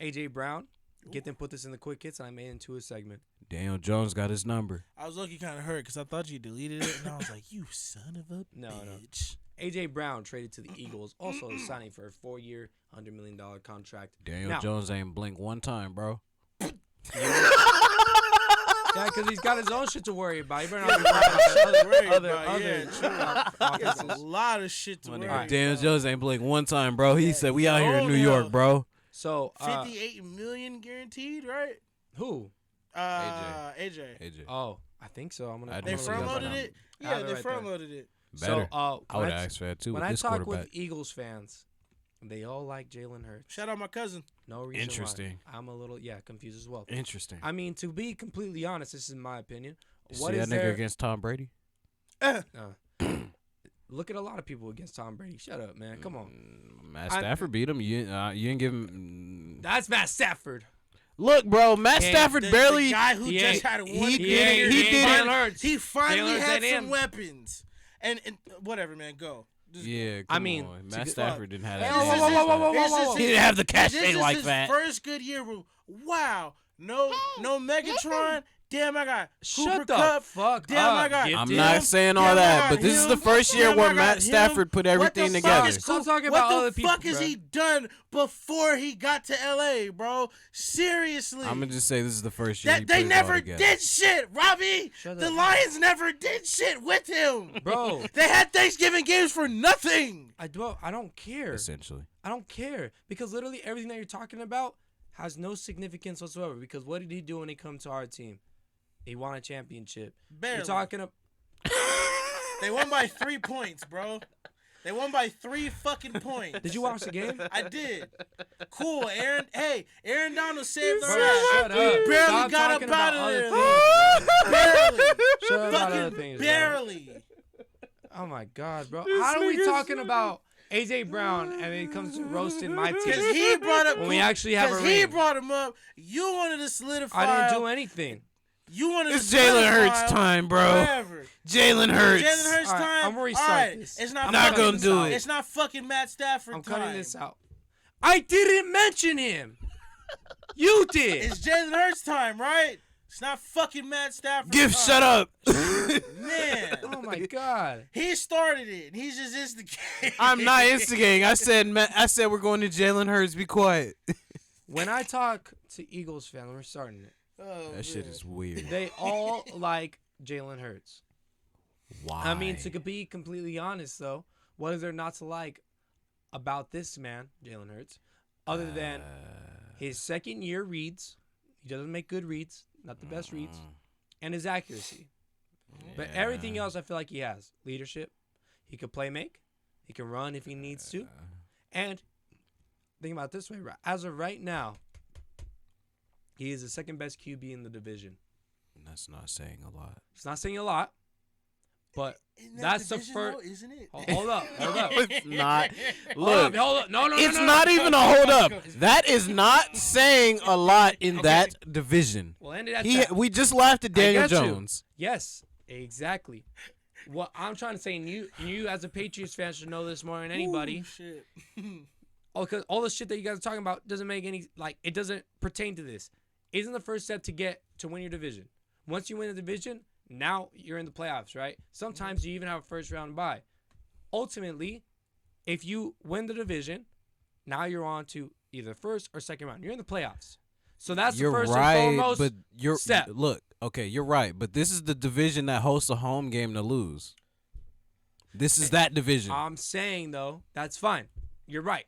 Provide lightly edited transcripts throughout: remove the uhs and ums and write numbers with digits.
A.J. Brown. Get them put this in the quick hits, and I made it into a segment. Daniel Jones got his number. I was lucky kind of hurt because I thought you deleted it, and I was like, you son of a bitch. A.J. Brown traded to the Eagles, also signing for a 4-year, $100 million contract. Daniel Jones ain't blink one time, bro. Yeah, because he's got his own shit to worry about. He better not be worried about other He has a lot of shit to worry about. Daniel Jones ain't blink one time, bro. He said, we out here in New York, bro. So $58 million guaranteed, right? Who? AJ. Oh, I think so. I'm gonna. They front loaded it. Yeah, they front loaded it. Better. So I would ask for that too. When with I this talk with Eagles fans, they all like Jalen Hurts. Shout out my cousin. No reason Interesting. why. I'm a little confused as well. Interesting. I mean, to be completely honest, this is my opinion. What is that nigga against Tom Brady? Look at a lot of people against Tom Brady. Shut up, man. Come on. Matt Stafford beat him. You didn't give him. That's Matt Stafford. Look, bro, Matt Stafford barely. The guy who just had one. He did. He finally had some weapons. And whatever, man, go. I mean, Matt Stafford didn't have that. He didn't have the cachet like that. First good year. Wow. No Megatron. Damn, I got Cooper Kupp. Fuck Damn, I got. I'm not saying all that, but this is the first year where Matt Stafford put everything together. Stop talking about other people. What the fuck has he done before he got to LA, bro? Seriously. I'm gonna just say this is the first year. They never did shit, Robbie. The Lions never did shit with him, bro. They had Thanksgiving games for nothing. I don't care. Essentially, I don't care because literally everything that you're talking about has no significance whatsoever. Because what did he do when he come to our team? He won a championship. Barely. You're talking about. They won by 3 points, bro. They won by 3 fucking points. Did you watch the game? I did. Cool, Aaron. Hey, Aaron Donald saved the rest. He barely got up out of there. Barely. Fucking barely. Oh my God, bro. How are we talking about A.J. Brown and it comes to roasting my team? Because he brought up. When we actually have a ring. He brought him up. You wanted to solidify. I didn't do anything. You wanted it's Jalen Hurts time, bro. Jalen Hurts. Jalen Hurts time. I'm gonna restart this. It's not. I'm not gonna do it. It's not fucking Matt Stafford I'm time. cutting this out. I didn't mention him. You did. It's Jalen Hurts time, right? It's not fucking Matt Stafford. Shut up. Man. Oh my God. He started it. He's just instigating. I'm not instigating. I said we're going to Jalen Hurts. Be quiet. When I talk to Eagles fans, we're starting it. That shit is weird. They all like Jalen Hurts. Why? I mean, to be completely honest, though, what is there not to like about this man, Jalen Hurts, other than his second-year reads? He doesn't make good reads, not the best reads, and his accuracy. Yeah. But everything else, I feel like he has. Leadership. He can play make. He can run if he needs to. And think about it this way. As of right now, he is the second best QB in the division. That's not saying a lot. It's not saying a lot, but that's the first. Isn't it? Hold up. It's not. Look, hold up. No. It's not even a hold up. That is not saying a lot in that division. Well, ended at that. We just laughed at Daniel Jones. Yes, exactly. What I'm trying to say, and you as a Patriots fan should know this more than anybody. Ooh, shit. Because all the shit that you guys are talking about doesn't make any, it doesn't pertain to this. Isn't the first step to win your division. Once you win the division, now you're in the playoffs, right? Sometimes you even have a first round bye. Ultimately, if you win the division, now you're on to either first or second round. You're in the playoffs. So that's the first and foremost step. Look, okay, you're right, but this is the division that hosts a home game to lose. This is that division. I'm saying, though, that's fine. You're right.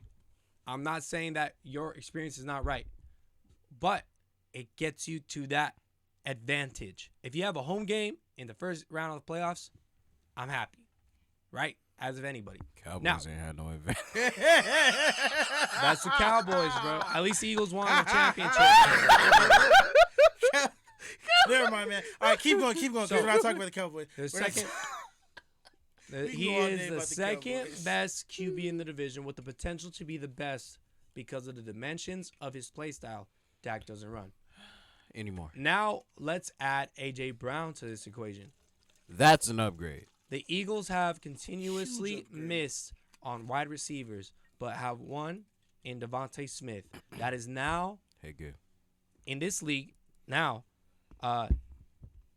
I'm not saying that your experience is not right. But it gets you to that advantage. If you have a home game in the first round of the playoffs, I'm happy. Right? As of anybody. Cowboys ain't had no advantage. That's the Cowboys, bro. At least the Eagles won the championship. Never mind, man. All right, keep going, because we're not talking about the Cowboys. He is the second best QB in the division with the potential to be the best because of the dimensions of his play style. Dak doesn't run anymore. Now, let's add A.J. Brown to this equation. That's an upgrade. The Eagles have continuously missed on wide receivers, but have won in DaVonta Smith. That is now Okay, good. In this league now,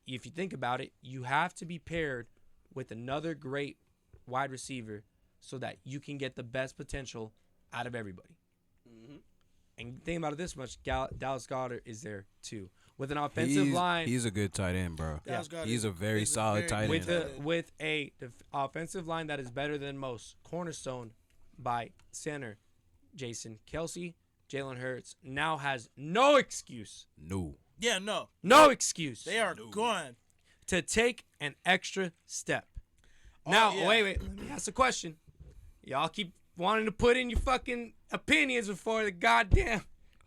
if you think about it, you have to be paired with another great wide receiver so that you can get the best potential out of everybody. Mm-hmm. And think about it this much: Dallas Goedert is there too, with an offensive line. He's a good tight end, bro. Dallas Goedert He's a very solid tight end. With a offensive line that is better than most, cornerstoned by center Jason Kelce. Jalen Hurts now has no excuse. No. Yeah, no. No excuse. They are gone. To take an extra step. Oh, Now, yeah. wait. Let me ask a question. Y'all keep wanting to put in your fucking opinions before the goddamn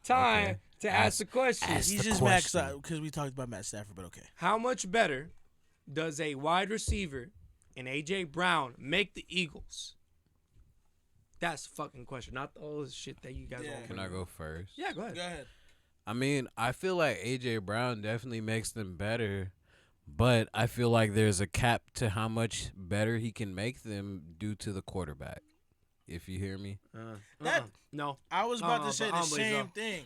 time to ask the question. He's just maxed out because we talked about Matt Stafford, but okay. How much better does a wide receiver in A.J. Brown make the Eagles? That's the fucking question, not all this shit that you guys want. Can I go first? Yeah, go ahead. Go ahead. I mean, I feel like A.J. Brown definitely makes them better, but I feel like there's a cap to how much better he can make them due to the quarterback. If you hear me. No. I was about to say the same thing.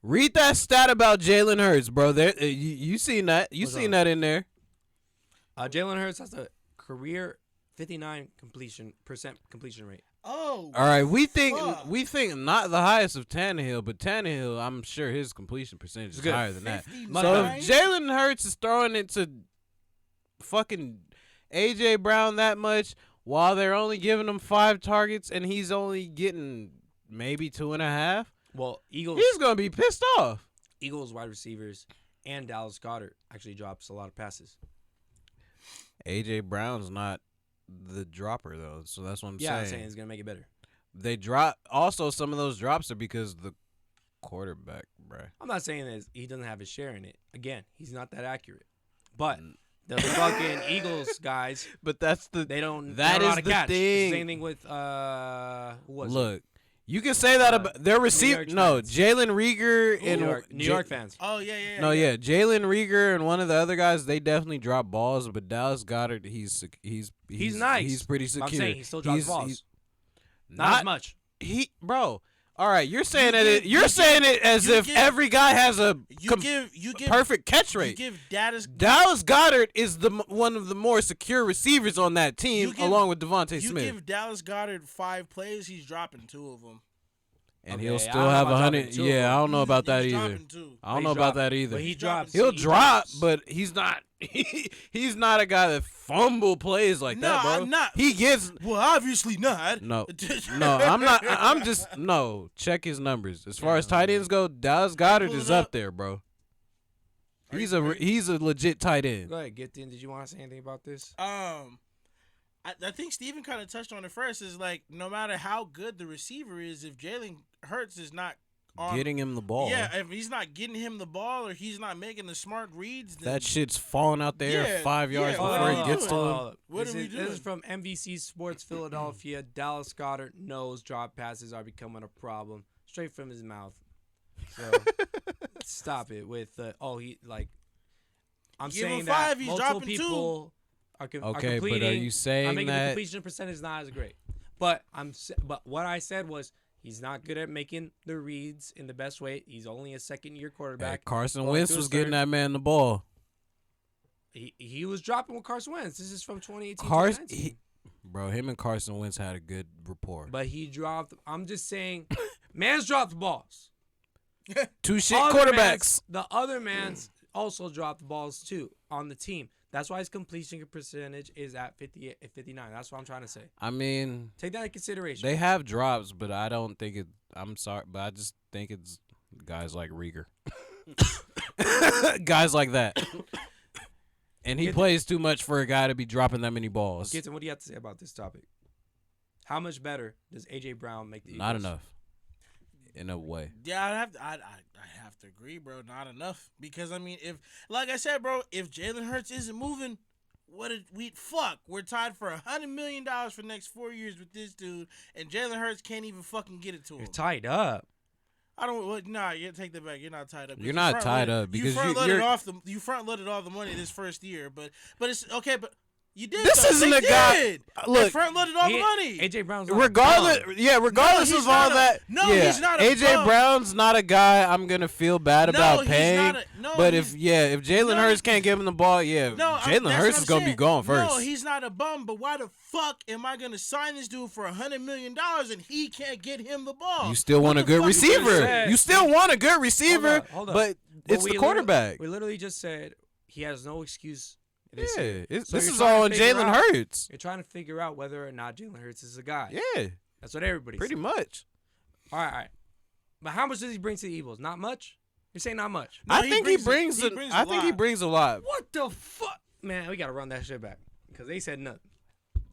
Read that stat about Jalen Hurts, bro. There, you seen that? You seen that in there? Jalen Hurts has a career 59% completion rate. Oh. All right, we think fuck. not the highest of Tannehill, but Tannehill, I'm sure his completion percentage is good. higher than that. 59? So if Jalen Hurts is throwing it to fucking A.J. Brown that much, while they're only giving him 5 targets and he's only getting maybe 2.5, Well, Eagles. he's gonna be pissed off. Eagles wide receivers and Dallas Goedert actually drops a lot of passes. A.J. Brown's not the dropper though, so that's what I'm saying. Yeah, I'm saying it's gonna make it better. They drop. Also, some of those drops are because the quarterback, bruh. I'm not saying that he doesn't have his share in it. Again, he's not that accurate. But the fucking Eagles guys, But that's the they don't. That they don't know is how to the catch. thing. Same thing with who was it? Look. You can say that about their receiver. York No, fans. Jalen Rieger and New York fans. Oh, yeah. No, yeah, Jalen Rieger and one of the other guys, they definitely drop balls. But Dallas Goedert, he's nice. He's pretty But secure. I'm saying he still drops balls. he's Not as much. Bro. All right, you're saying you saying it as you if give- every guy has a You give perfect catch You rate. give Dallas Goedert is one of the more secure receivers on that team, along with DaVonta You Smith. give Dallas Goedert 5 plays, he's dropping 2 of them. And Okay, he'll I still don't know have about 100. dropping 2 of Yeah, I them. don't know about that He's either. dropping 2. I don't know about that either. But he drops. He'll he drop, drops. but he's not. He's not a guy that fumble plays like that, bro. I'm not. He gets. Well, obviously not. No, I'm not. I'm just Check his numbers. As far as tight ends go, Dallas Goedert is up there, bro. He's a legit tight end. Go ahead, get in. Did you want to say anything about this? I think Steven kind of touched on it first. Is like no matter how good the receiver is, if Jalen Hurts is not Getting him the ball. yeah, if he's not getting him the ball or he's not making the smart reads, then That shit's falling out there Yeah, 5 yards yeah, before he gets to him. What this are we is, This is doing? from NBC Sports Philadelphia. Dallas Goedert knows drop passes are becoming a problem. Straight from his mouth. So stop it with I'm Give him saying 5, that he's multiple dropping 2. people are Okay, completing. but are you saying making the that? completion percentage not as great. But what I said was he's not good at making the reads in the best way. He's only a second-year quarterback. Hey, Carson Going Wentz to a was getting certain- that man the ball. He was dropping with Carson Wentz. This is from 2018. Carson, 2019. bro, him and Carson Wentz had a good rapport. But he dropped. I'm just saying, man's dropped balls. 2 shit Other quarterbacks. the other man's also dropped balls too on the team. That's why his completion percentage is at 59. That's what I'm trying to say. I mean, Take that into consideration. they have drops, but I don't think it. I'm sorry, but I just think it's guys like Rieger, guys like that. And he plays too much for a guy to be dropping that many balls. Gittin, what do you have to say about this topic? How much better does A.J. Brown make the Eagles? Not enough. In a way. Yeah, I have to agree, bro. Not enough because I mean, if like I said, bro, if Jalen Hurts isn't moving, we're tied for $100 million for the next 4 years with this dude, and Jalen Hurts can't even fucking get it to him. You're tied up. I don't. Nah, you take that back. You're not tied up. You're not tied up because you front loaded you're off the money this first year, but it's okay. But You did. This though. isn't They a guy- did. look, They front loaded all the money. AJ Brown's not Regardless, a bum. regardless he's of all not a- that, no, yeah, he's not a AJ bum. Brown's not a guy I'm gonna feel bad No, about he's paying. not a- no, but he's- if Jalen no, Hurts can't give him the ball, No, Jalen that's Hurts what is gonna I'm be saying. going first. No, he's not a bum. But why the fuck am I gonna sign this dude for $100 million and he can't get him the ball? You still want a What the good fuck is he receiver. said? You still want a good receiver, Hold up. but it's we the quarterback. We literally just said he has no excuse. Yeah, So this you're is trying all to on figure Jalen out- Hurts. You're trying to figure out whether or not Jalen Hurts is a guy. Yeah, That's what everybody's pretty saying. much. All right. But how much does he bring to the Eagles? Not much? You're saying not much. No, I think he brings. he brings a I think he lot. brings a lot. What the fuck? Man, we got to run that shit back because they said nothing.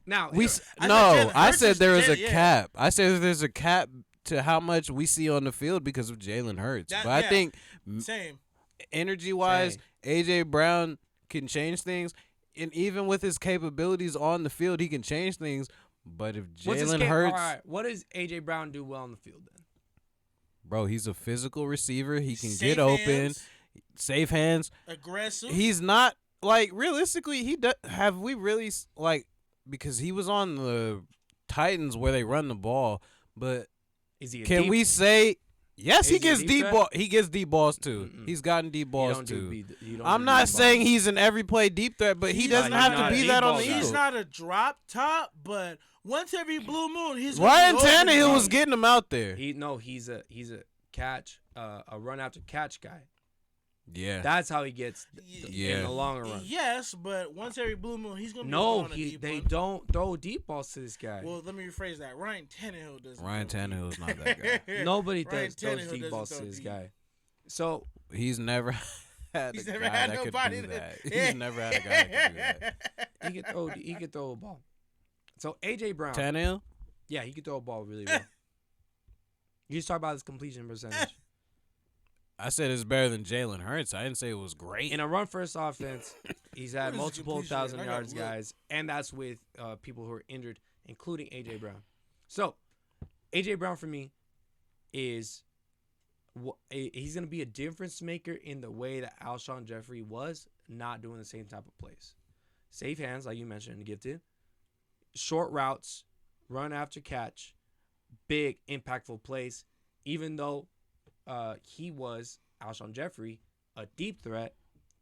Now, We I said no, Jalen I Hurts said is there was a yeah. cap. I said there's a cap to how much we see on the field because of Jalen Hurts. That- but I yeah. think Same. energy wise, AJ Brown can change things, and even with his capabilities on the field, he can change things. But if what's his Jalen game? Hurts, All right, what does AJ Brown do well on the field then? bro, he's a physical receiver. He can Safe get open, hands, safe hands. aggressive. He's not like realistically. Have we really like because he was on the Titans where they run the ball, but Is he a can deep? we say yes? Is He he a gets deep deep threat? ball. He gets deep balls too. Mm-mm. He's gotten deep You balls don't too. you don't I'm do not deep saying balls. he's an every play deep threat, but he He's doesn't not- have he's to not be a that deep on ball the guy. He's Eagles. not a drop top, but once every blue moon, he's gonna Ryan be open, Tannehill bro. was getting him out there. He's a catch, a run after catch guy. Yeah. That's how he gets Yeah. in the longer run. Yes, but once every blue moon, he's gonna be No, on a deep they one. don't throw deep balls to this guy. Well, let me rephrase that. Ryan Tannehill doesn't. Ryan throw deep. Tannehill's not that guy. Nobody Ryan throws Tannehill deep doesn't balls to throw this deep. guy. So He's never had He's a never guy had that could nobody do that- that. He's never had a guy that could do that. he could throw a ball. So AJ Brown, Tannehill? yeah, he could throw a ball really well. You just talk about his completion percentage. I said it's better than Jalen Hurts. I didn't say it was great. In a run first offense, he's What had is his multiple completion rate? 1,000 I gotta yards, look. guys, and that's with people who are injured, including AJ Brown. So AJ Brown for me is he's gonna be a difference maker in the way that Alshon Jeffrey was not doing the same type of plays. Safe hands, like you mentioned, gifted. Short routes, run after catch, big impactful plays. Even though he was Alshon Jeffrey, a deep threat,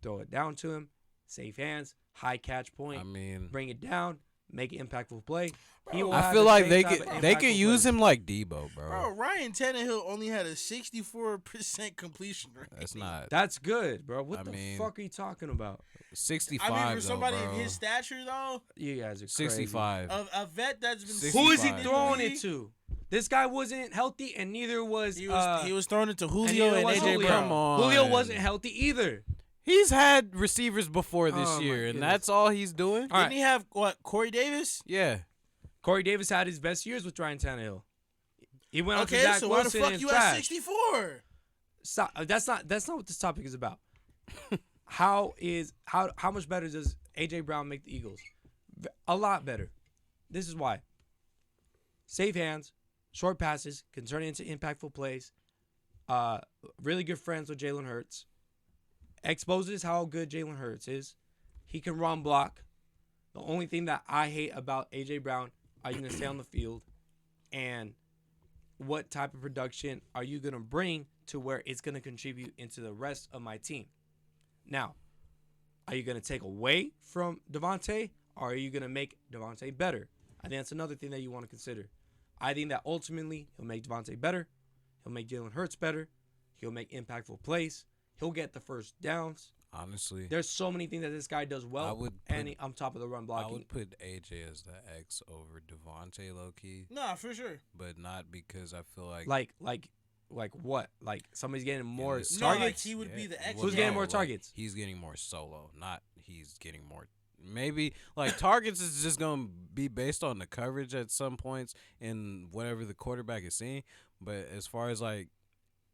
throw it down to him, safe hands, high catch point, I mean, bring it down, make an impactful play. He Bro, will I have feel the like same they type could of they could impactful use plays. him like Debo, Bro, Ryan Tannehill only had a 64% completion rate. That's not That's good, bro. What I the mean, fuck are you talking about? 65. I mean, for though, somebody bro. of his stature, though, You guys are crazy. 65. a vet that's been 65. Who is he in the throwing league, it to? This guy wasn't healthy, and neither was He was throwing it to Julio neither and was AJ Julio. Brown. Come on. Julio wasn't healthy either. He's had receivers before this Oh, my year, and goodness. that's all he's doing. All right. Didn't he have what? Corey Davis? Yeah. Corey Davis had his best years with Ryan Tannehill. He went on to Okay, Zach so why the Wilson fuck and you trash. at 64? Stop. That's not what this topic is about. how much better does AJ Brown make the Eagles? A lot better. This is why. Safe hands, short passes, can turn into impactful plays. Really good friends with Jalen Hurts. Exposes how good Jalen Hurts is. He can run block. The only thing that I hate about AJ Brown, are you going to stay on the field? And what type of production are you going to bring to where it's going to contribute into the rest of my team? Now, are you going to take away from DaVonta, or are you going to make DaVonta better? I think that's another thing that you want to consider. I think that ultimately he'll make DaVonta better. He'll make Jalen Hurts better. He'll make impactful plays. He'll get the first downs. Honestly, There's so many things that this guy does well, I would and put- on top of the run I blocking. would put AJ as the X over Devontae low key, Nah, for sure. but not because I feel like Like what? Like somebody's getting more this- No, like targets? he would be the X. Who's getting more targets? He's getting more solo, not he's getting more. Maybe like targets is just gonna be based on the coverage at some points and whatever the quarterback is seeing. But as far as like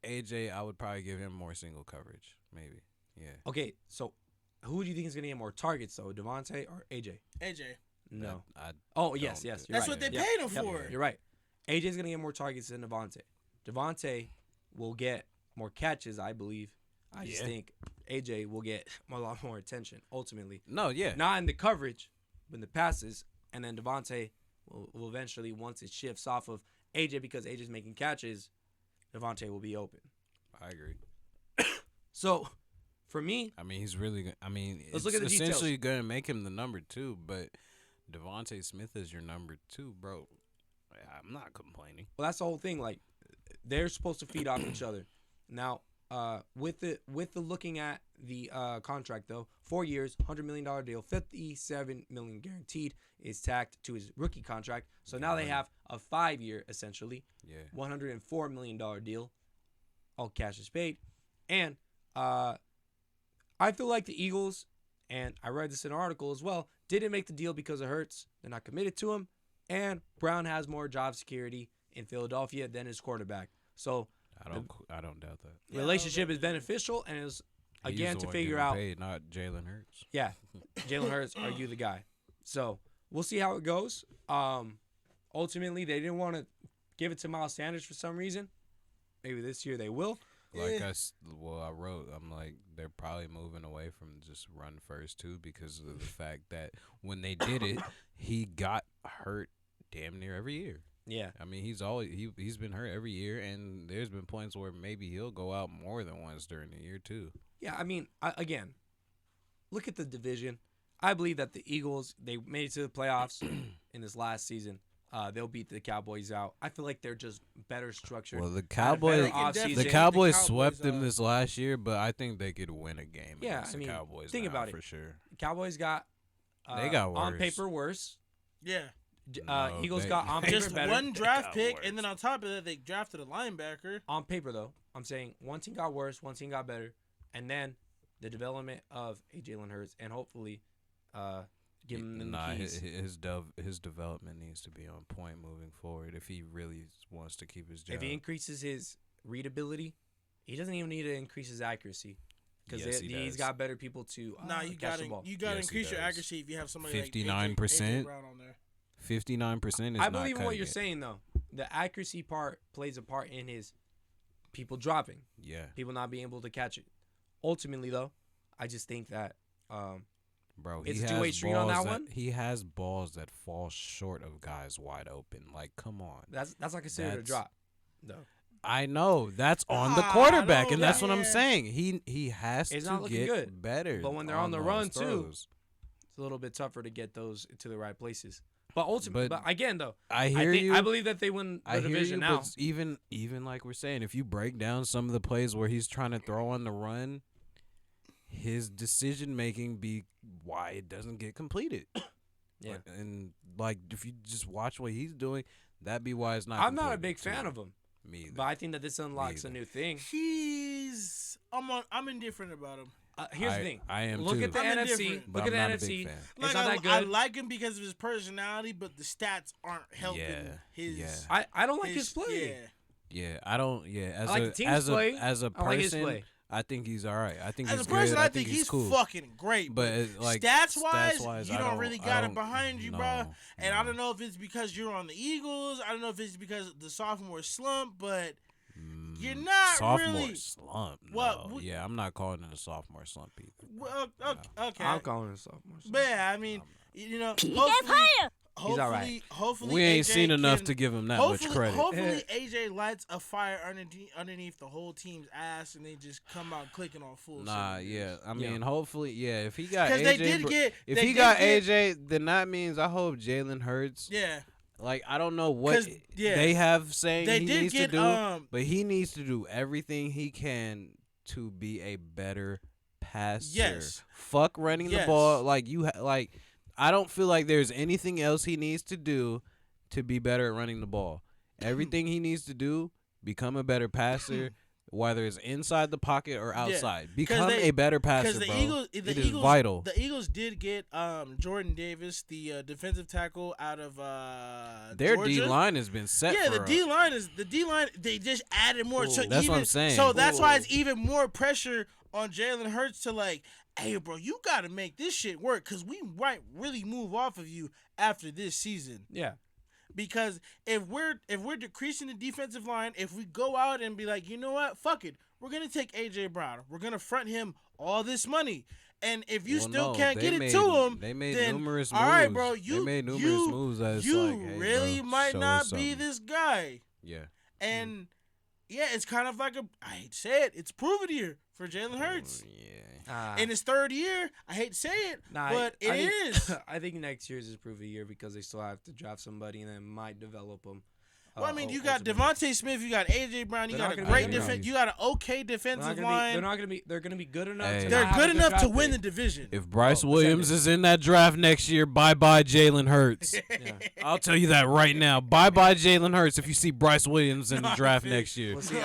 AJ, I would probably give him more single coverage, maybe. Yeah. Okay, so who do you think is going to get more targets, though, Devontae or AJ? AJ. No. I Oh, yes. don't You're That's right. what they Yep, paid him yep, for. You're right. AJ's going to get more targets than Devontae. Devontae will get more catches, I believe. I just Yeah. think AJ will get a lot more attention, ultimately. no, yeah. Not in the coverage, in the passes, and then DaVonta will eventually, once it shifts off of AJ because AJ's making catches, DaVonta will be open. I agree. So, for me, I mean, he's really good. I mean, Let's it's look at the essentially going to make him the number 2, but DaVonta Smith is your number 2, bro. I'm not complaining. well, that's the whole thing. Like, they're supposed to feed off each other. Now, with the looking at the contract though, 4 years, $100 million deal, $57 million guaranteed is tacked to his rookie contract. So now they have a 5-year essentially, $104 million deal. All cash is paid, and I feel like the Eagles, and I read this in an article as well, didn't make the deal because of Hurts. They're not committed to him, and Brown has more job security in Philadelphia than his quarterback. So I don't doubt that. the relationship is beneficial, and is again He's the to one figure getting out. paid, not Jalen Hurts. Yeah, Jalen Hurts, are you the guy? So we'll see how it goes. Ultimately, they didn't want to give it to Miles Sanders for some reason. Maybe this year they will. Like I wrote, I'm like, they're probably moving away from just run first too, because of the fact that when they did it, he got hurt damn near every year. Yeah, I mean, he's been hurt every year, and there's been points where maybe he'll go out more than once during the year too. yeah. I mean, again, look at the division. I believe that the Eagles, they made it to the playoffs in this last season. They'll beat the Cowboys out. I feel like they're just better structured. Well, the had a better Cowboys offseason. the The Cowboys Cowboys, swept them this last year, but I think they could win a game Yeah, against I mean, the Cowboys. think now, about it. for sure. Cowboys got They got on worse. paper worse. Yeah. No, Eagles they- got on paper Just better. one draft got pick, worse. and then on top of that, they drafted a linebacker. On paper, though, I'm saying one team got worse, one team got better, and then the development of a Jalen Hurts, and hopefully, give him the keys. his development needs to be on point moving forward if he really wants to keep his job. If he increases his readability, he doesn't even need to increase his accuracy because Yes, he he's does. got better people to Nah, you catch got the to ball. you Yes, got to he increase your does. accuracy if you have somebody 59%. like AJ Brown on there. 59% is I not believe in what cutting you're it. saying, though. The accuracy part plays a part in his people dropping, Yeah, people not being able to catch it. Ultimately, though, I just think that bro, It's he a has two-way street on balls that one? He has balls that fall short of guys wide open. Like, come on. that's not considered a That's- drop, though. I know that's on the Ah, quarterback, no, and that's yeah. what I'm saying. He has It's to not looking get good. better. But when they're on the those run, too, throws. It's a little bit tougher to get those to the right places. But ultimately, But but again, though, I hear you. I believe that they win the I hear division you, now. but even like we're saying, if you break down some of the plays where he's trying to throw on the run, his decision making be why it doesn't get completed. Yeah. And like if you just watch what he's doing, that'd be why it's not. I'm not a completed, big too. fan of him, Me either. but I think that this unlocks a either. new thing. I'm indifferent about him. Here's the thing. I am Look too. at the I'm NFC. indifferent. But Look at I'm the not a big NFC. fan. It's Like, not that I good. like him because of his personality, but the stats aren't helping his. Yeah. I don't like his play. Yeah. Yeah, I don't. Yeah, as I like a the team's as play. a as a I like his person, play. I think he's all right. I think As he's a person, good. I think he's cool. fucking great. But like stats wise, stats-wise, you I don't really I got it don't- behind you, no, bro. And I no. don't know if it's because you're on the Eagles. I don't know if it's because of the sophomore slump, but you're not sophomore really. slump. What- No. Yeah, I'm not calling it a sophomore slump either. Well, okay. I'm calling it sophomore. But yeah, I mean, you know, He's all right. hopefully We ain't AJ seen enough can- to give him that much credit. Hopefully, AJ lights a fire underneath the whole team's ass, and they just come out clicking on full. Nah, cylinders. yeah. I mean, hopefully, yeah. If he got 'Cause AJ, they did get- if they he did got get- AJ, then that means I hope Jalen Hurts. Yeah, Like I don't know what 'Cause, yeah. they have saying they he did needs get to do, but he needs to do everything he can to be a better passer. Yes. Fuck running the Yes. ball. Like like I don't feel like there's anything else he needs to do to be better at running the ball. Everything he needs to do, become a better passer, whether it's inside the pocket or outside. Become a better passer, Because bro. It is vital. The Eagles did get Jordan Davis, the defensive tackle out of Their Georgia. D line has been set. Yeah, for the D line. They just added more. So That's even, what I'm saying. So that's why it's even more pressure on Jalen Hurts to like, hey, bro, you got to make this shit work because we might really move off of you after this season. Yeah. Because if we're decreasing the defensive line, if we go out and be like, you know what, fuck it, we're gonna take AJ Brown, we're gonna front him all this money, And if you Well, still no, can't they get it made- to him, They made then numerous all moves. right, bro. They made numerous moves. That's you like, hey, really bro, might show not us be something. this guy. Yeah. And yeah, it's kind of like I hate to say it, it's prove it year for Jalen Hurts. Yeah. In his third year, I hate to say it, Nah, but I it think- is. I think next year's is prove a year because they still have to draft somebody and then might develop them. Well, I mean, you got ultimately. DaVonta Smith, you got AJ Brown, you They're got not a gonna great be defense, good you got an okay They're defensive not gonna line. be. They're not gonna be. They're gonna be good enough. Hey. To They're not have good a enough to draft win the pick. division. If Bryce Oh, Williams is in that draft next year, bye-bye Jalen Hurts. Yeah. I'll tell you that right now. Bye-bye Jalen Hurts if you see Bryce Williams in the No, draft I next year. We'll see.